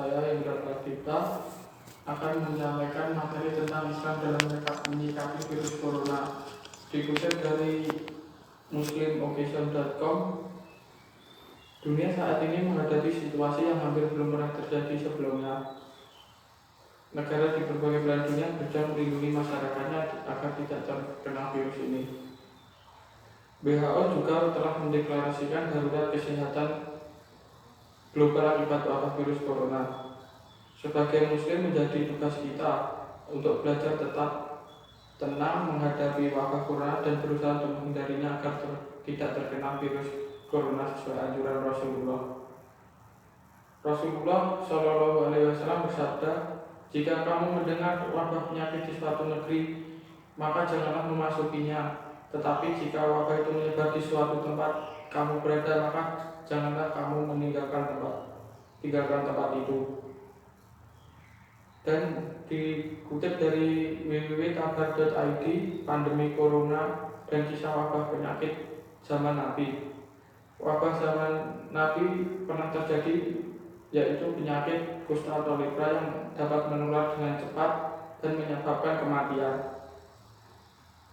Saya Indra Pradipta akan menyampaikan materi tentang Islam dalam menyikapi virus corona. Dikutip dari muslimoccasion.com, dunia saat ini menghadapi situasi yang hampir belum pernah terjadi sebelumnya. Negara di berbagai belahan dunia berjuang melindungi masyarakatnya agar tidak terkena virus ini. WHO juga telah mendeklarasikan darurat kesehatan global akibat wabah virus corona. Sebagai muslim, menjadi tugas kita untuk belajar tetap tenang menghadapi wabah corona dan berusaha untuk menghindarinya agar tidak terkena virus corona sesuai anjuran Rasulullah. Rasulullah Shallallahu Alaihi Wasallam bersabda, "Jika kamu mendengar wabah penyakit di suatu negeri, maka janganlah memasukinya. Tetapi jika wabah itu menyebar di suatu tempat kamu berada, maka janganlah kamu tinggalkan tempat itu." Dan dikutip dari www.tabar.id, pandemi corona dan kisah wabah penyakit zaman Nabi. Wabah zaman Nabi pernah terjadi, yaitu penyakit kusta atau lepra yang dapat menular dengan cepat dan menyebabkan kematian.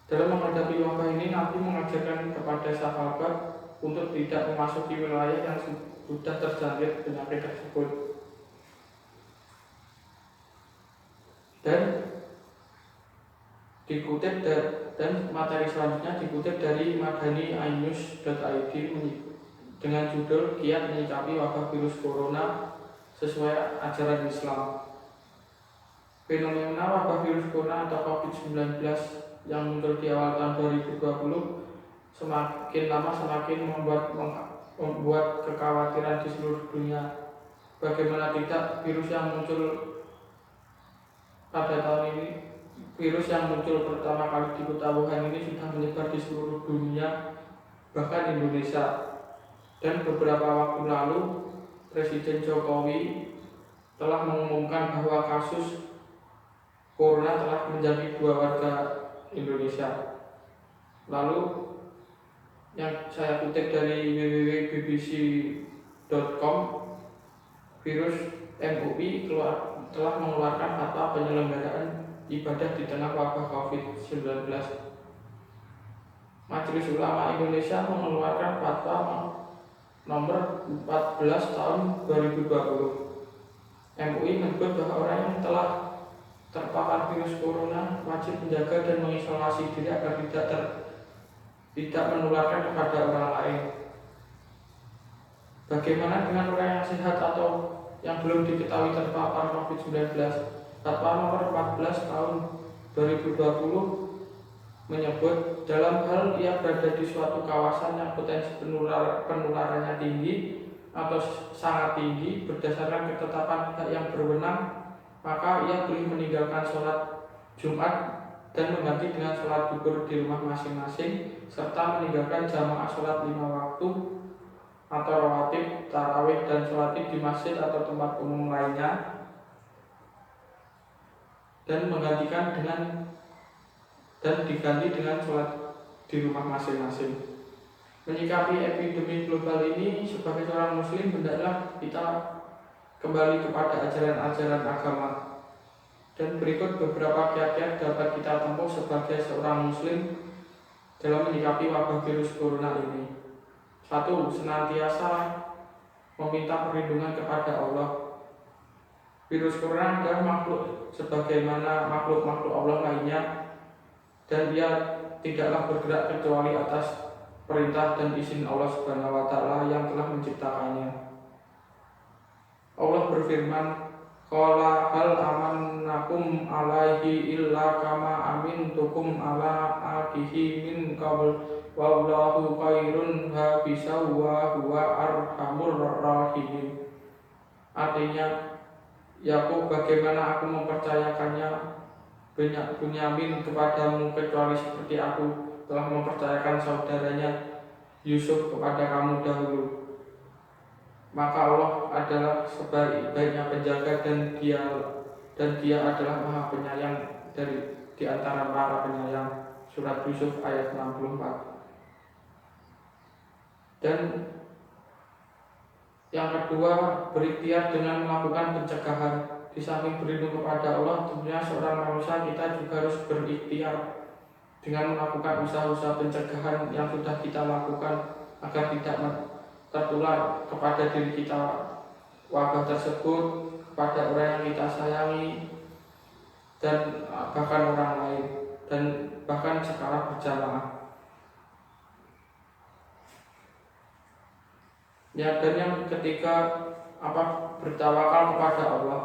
Dalam menghadapi wabah ini, Nabi mengajarkan kepada sahabat untuk tidak memasuki wilayah yang sudah terjangkit penyakit tersebut. Dan materi selanjutnya dikutip dari madanianews.id dengan judul "Kiat Menyikapi Wabah Virus Corona Sesuai Ajaran Islam". Fenomena wabah virus corona atau COVID-19 yang muncul di awal tahun 2020 semakin lama semakin membuat kekhawatiran di seluruh dunia. Bagaimana tidak, virus yang muncul pertama kali di kota Wuhan ini sudah menyebar di seluruh dunia, bahkan Indonesia. Dan beberapa waktu lalu, Presiden Jokowi telah mengumumkan bahwa kasus corona telah menjadi 2 warga Indonesia. Lalu yang saya kutip dari www.bbc.com, virus MUI telah mengeluarkan fatwa penyelenggaraan ibadah di tengah wabah COVID-19. Majelis Ulama Indonesia mengeluarkan fatwa nomor 14 tahun 2020. MUI menyebut bahwa orang yang telah terpapar virus corona wajib menjaga dan mengisolasi diri agar tidak menularkan kepada orang lain. Bagaimana dengan orang yang sehat atau yang belum diketahui terpapar COVID-19? Fatwa nomor 14 tahun 2020 menyebut dalam hal ia berada di suatu kawasan yang potensi penularannya tinggi atau sangat tinggi berdasarkan ketetapan pihak yang berwenang, maka ia boleh meninggalkan sholat Jumat dan mengganti dengan sholat zuhur di rumah masing-masing, serta meninggalkan jamaah sholat 5 waktu atau rawatib, tarawih, dan sholat id di masjid atau tempat umum lainnya, dan diganti dengan sholat di rumah masing-masing. Menyikapi epidemi global ini, sebagai seorang muslim hendaklah kita kembali kepada ajaran-ajaran agama. Dan berikut beberapa kiat-kiat dapat kita tempuh sebagai seorang muslim dalam menyikapi wabah virus corona ini. 1. Senantiasa meminta perlindungan kepada Allah. Virus corona adalah makhluk sebagaimana makhluk-makhluk Allah lainnya, dan ia tidaklah bergerak kecuali atas perintah dan izin Allah Subhanahu wa Ta'ala yang telah menciptakannya. Allah berfirman, "Qala hal amannakum alaihi illa kama amintukum ala akihi min qabl wallahu khairun hafizaw wa huwa arhamur rahimin." Artinya, Yakub, bagaimana aku mempercayakannya Bunyamin kepadamu kecuali seperti aku telah mempercayakan saudaranya Yusuf kepada kamu dahulu. Maka Allah adalah sebaik-baiknya penjaga, dan dia adalah Maha Penyayang di antara para penyayang. Surat Yusuf ayat 64. Dan Yang kedua, berikhtiar dengan melakukan pencegahan. Di samping berlindung kepada Allah, tentunya seorang manusia kita juga harus berikhtiar dengan melakukan usaha-usaha pencegahan yang sudah kita lakukan agar tidak tertular kepada diri kita wabah tersebut, kepada orang yang kita sayangi, dan bahkan orang lain, dan bahkan secara berjamaah. Ya, dan yang ketiga, bertawakal kepada Allah.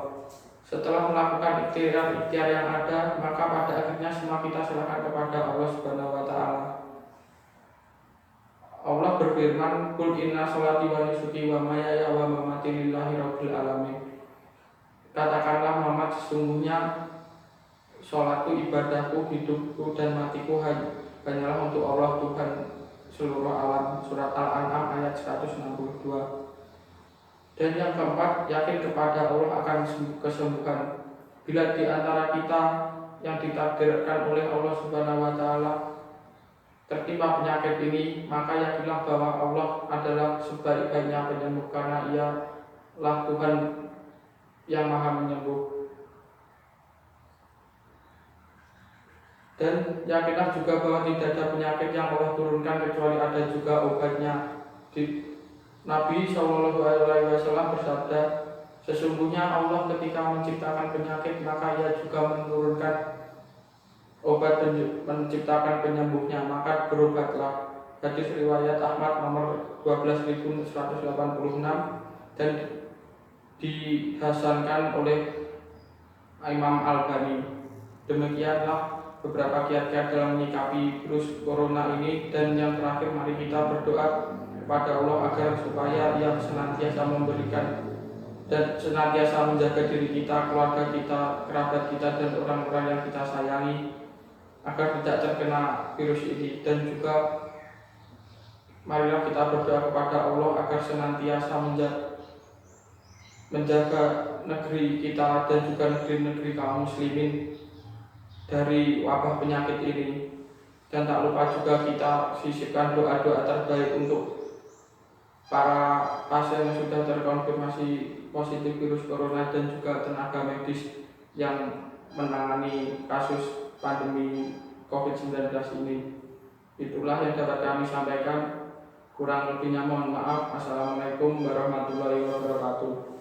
Setelah melakukan ikhtiar yang ada, maka pada akhirnya semua kita serahkan kepada Allah Subhanahu wa taala. Allah berfirman, "Qul inna sholati wa nusuki wa mahyaya wa mamati lillahi rabbil alamin." Katakanlah Muhammad, sesungguhnya sholatku, ibadahku, hidupku dan matiku hanyalah untuk Allah Tuhan seluruh alam. Surat Al-An'am ayat 162. Dan yang keempat, yakin kepada Allah akan kesembuhan. Bila di antara kita yang ditakdirkan oleh Allah Subhanahu wa taala tertimpa penyakit ini, maka yakinlah bahwa Allah adalah sebaik-baiknya penyembuh, karena Ialah Tuhan yang Maha Menyembuh. Dan yakinlah juga bahwa tidak ada penyakit yang Allah turunkan kecuali ada juga obatnya. Nabi Shallallahu Alaihi Wasallam bersabda, sesungguhnya Allah ketika menciptakan penyakit maka Ia juga menurunkan obat, menciptakan penyembuhnya, maka berobatlah. Hadis riwayat Ahmad nomor 12.186 dan dihasankan oleh Imam Al-Bani. Demikianlah beberapa kiat-kiat dalam menyikapi virus corona ini. Dan yang terakhir, mari kita berdoa kepada Allah agar supaya Ia senantiasa memberikan dan senantiasa menjaga diri kita, keluarga kita, kerabat kita, dan orang-orang yang kita sayangi agar tidak terkena virus ini. Dan juga marilah kita berdoa kepada Allah agar senantiasa menjaga negeri kita dan juga negeri-negeri kaum muslimin dari wabah penyakit ini. Dan tak lupa juga kita sisipkan doa-doa terbaik untuk para pasien yang sudah terkonfirmasi positif virus corona dan juga tenaga medis yang menangani kasus pandemi COVID-19 ini. Itulah yang dapat kami sampaikan. Kurang lebihnya mohon maaf. Assalamualaikum warahmatullahi wabarakatuh.